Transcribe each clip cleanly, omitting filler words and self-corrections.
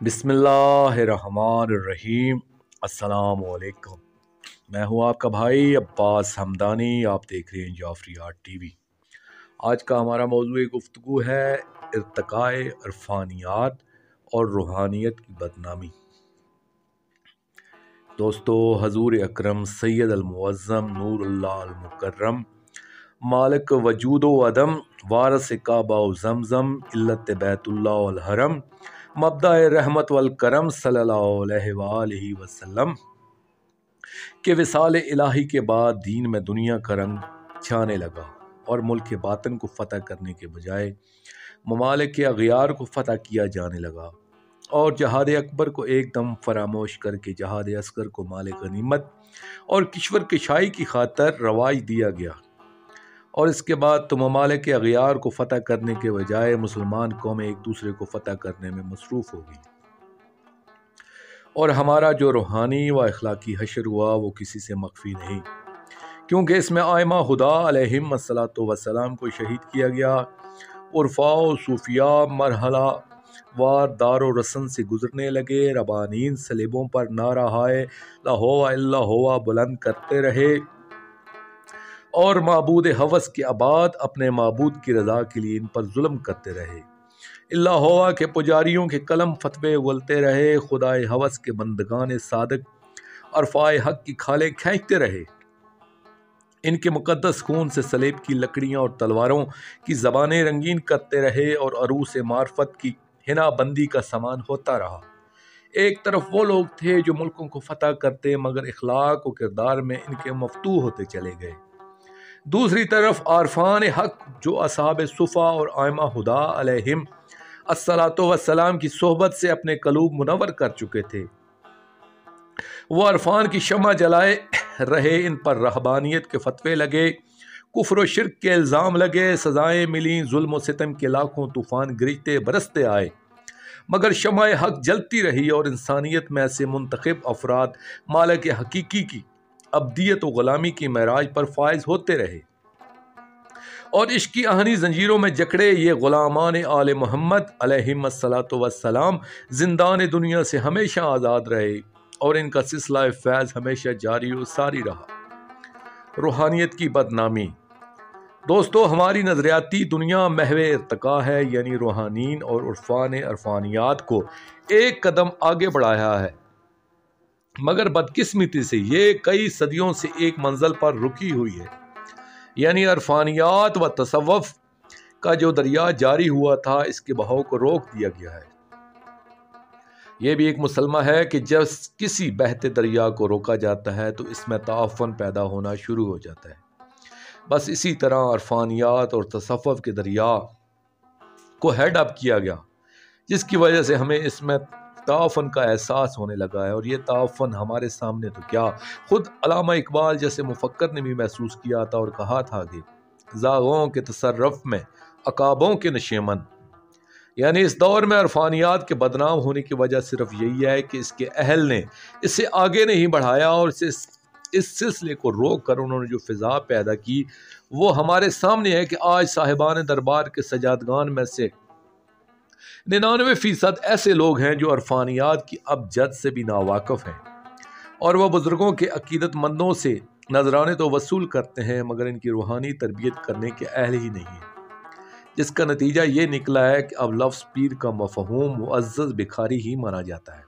بسم اللہ الرحمن الرحیم۔ السلام علیکم۔ میں ہوں آپ کا بھائی عباس حمدانی، آپ دیکھ رہے ہیں جعفری آرٹ ٹی وی۔ آج کا ہمارا موضوع گفتگو ہے ارتقاء عرفانیات اور روحانیت کی بدنامی۔ دوستو، حضور اکرم سید المعظم نور اللہ المکرم، مالک وجود و عدم، وارث کعبہ و زمزم، علت بیت اللہ والحرم، مبدأ رحمت والکرم صلی اللہ علیہ وآلہ وسلم کے وصال الہی کے بعد دین میں دنیا کا رنگ چھانے لگا اور ملک باطن کو فتح کرنے کے بجائے ممالک کے اغیار کو فتح کیا جانے لگا، اور جہاد اکبر کو ایک دم فراموش کر کے جہاد اصغر کو مال غنیمت اور کشور کشائی کی خاطر رواج دیا گیا، اور اس کے بعد تو ممالک اغیار کو فتح کرنے کے بجائے مسلمان قومیں ایک دوسرے کو فتح کرنے میں مصروف ہو گئی، اور ہمارا جو روحانی و اخلاقی حشر ہوا وہ کسی سے مخفی نہیں، کیونکہ اس میں ائمہ خدا علیہم الصلاۃ والسلام کو شہید کیا گیا۔ عرفاء و صوفیاء مرحلہ وار دار و رسن سے گزرنے لگے، ربانین صلیبوں پر نعرہ لا ہوا الا ہوا بلند کرتے رہے، اور معبود ہوس کے عباد اپنے معبود کی رضا کے لیے ان پر ظلم کرتے رہے۔ اللہ ہوا کے پجاریوں کے قلم فتوے اگلتے رہے، خدائے ہوس کے بندگان صادق عرفائے حق کی کھالیں کھینچتے رہے، ان کے مقدس خون سے صلیب کی لکڑیاں اور تلواروں کی زبانیں رنگین کرتے رہے، اور عروس معرفت کی حنا بندی کا سامان ہوتا رہا۔ ایک طرف وہ لوگ تھے جو ملکوں کو فتح کرتے مگر اخلاق و کردار میں ان کے مفتوح ہوتے چلے گئے، دوسری طرف عارفان حق جو اصحاب صفا اور ائمہ خدا علیہم الصلاۃ والسلام کی صحبت سے اپنے قلوب منور کر چکے تھے، وہ عرفان کی شمع جلائے رہے، ان پر رہبانیت کے فتوے لگے، کفر و شرک کے الزام لگے، سزائیں ملیں، ظلم و ستم کے لاکھوں طوفان گرجتے برستے آئے، مگر شمع حق جلتی رہی، اور انسانیت میں ایسے منتخب افراد مالک حقیقی کی ابدیت و غلامی کی معراج پر فائز ہوتے رہے، اور عشق کی آہنی زنجیروں میں جکڑے یہ غلامان آل محمد علیہم الصلاۃ والسلام زندان دنیا سے ہمیشہ آزاد رہے، اور ان کا سلسلہ فیض ہمیشہ جاری و ساری رہا۔ روحانیت کی بدنامی۔ دوستو، ہماری نظریاتی دنیا محو ارتقاء ہے، یعنی روحانین اور عرفانیات کو ایک قدم آگے بڑھایا ہے، مگر بدقسمتی سے یہ کئی صدیوں سے ایک منزل پر رکی ہوئی ہے، یعنی عرفانیات و تصوف کا جو دریا جاری ہوا تھا اس کے بہاؤ کو روک دیا گیا ہے۔ یہ بھی ایک مسلمہ ہے کہ جب کسی بہتے دریا کو روکا جاتا ہے تو اس میں تعفن پیدا ہونا شروع ہو جاتا ہے، بس اسی طرح عرفانیات اور تصوف کے دریا کو ہیڈ اپ کیا گیا، جس کی وجہ سے ہمیں اس میں تعفن کا احساس ہونے لگا ہے، اور یہ تعفن ہمارے سامنے تو کیا، خود علامہ اقبال جیسے مفکر نے بھی محسوس کیا تھا اور کہا تھا کہ زاغوں کے تصرف میں عقابوں کے نشیمن، یعنی اس دور میں عرفانیات کے بدنام ہونے کی وجہ صرف یہی ہے کہ اس کے اہل نے اسے آگے نہیں بڑھایا، اور اس سلسلے کو روک کر انہوں نے جو فضا پیدا کی وہ ہمارے سامنے ہے کہ آج صاحبان دربار کے سجادگان میں سے 99% ایسے لوگ ہیں جو عرفانیات کی ابجد سے بھی ناواقف ہیں، اور وہ بزرگوں کے عقیدت مندوں سے نذرانے تو وصول کرتے ہیں مگر ان کی روحانی تربیت کرنے کے اہل ہی نہیں ہیں، جس کا نتیجہ یہ نکلا ہے کہ اب لفظ پیر کا مفہوم معزز بھکاری ہی مانا جاتا ہے،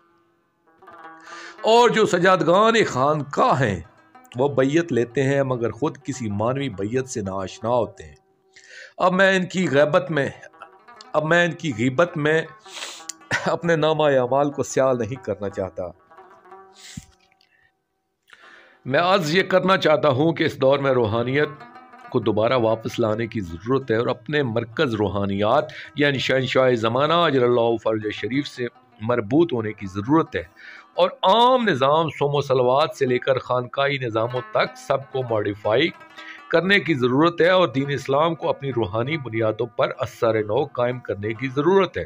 اور جو سجادگان خانقاہ ہیں وہ بیعت لیتے ہیں مگر خود کسی مانوی بیعت سے ناآشنا ہوتے ہیں۔ اب میں ان کی غیبت میں اپنے نامہ اعمال کو سیال نہیں کرنا چاہتا، میں عرض یہ کرنا چاہتا ہوں کہ اس دور میں روحانیت کو دوبارہ واپس لانے کی ضرورت ہے، اور اپنے مرکز روحانیات یعنی شہنشاہ زمانہ اجل اللہ فرج شریف سے مربوط ہونے کی ضرورت ہے، اور عام نظام صوم و صلوات سے لے کر خانقاہی نظاموں تک سب کو ماڈیفائی کرنے کی ضرورت ہے، اور دین اسلام کو اپنی روحانی بنیادوں پر اثر نو قائم کرنے کی ضرورت ہے۔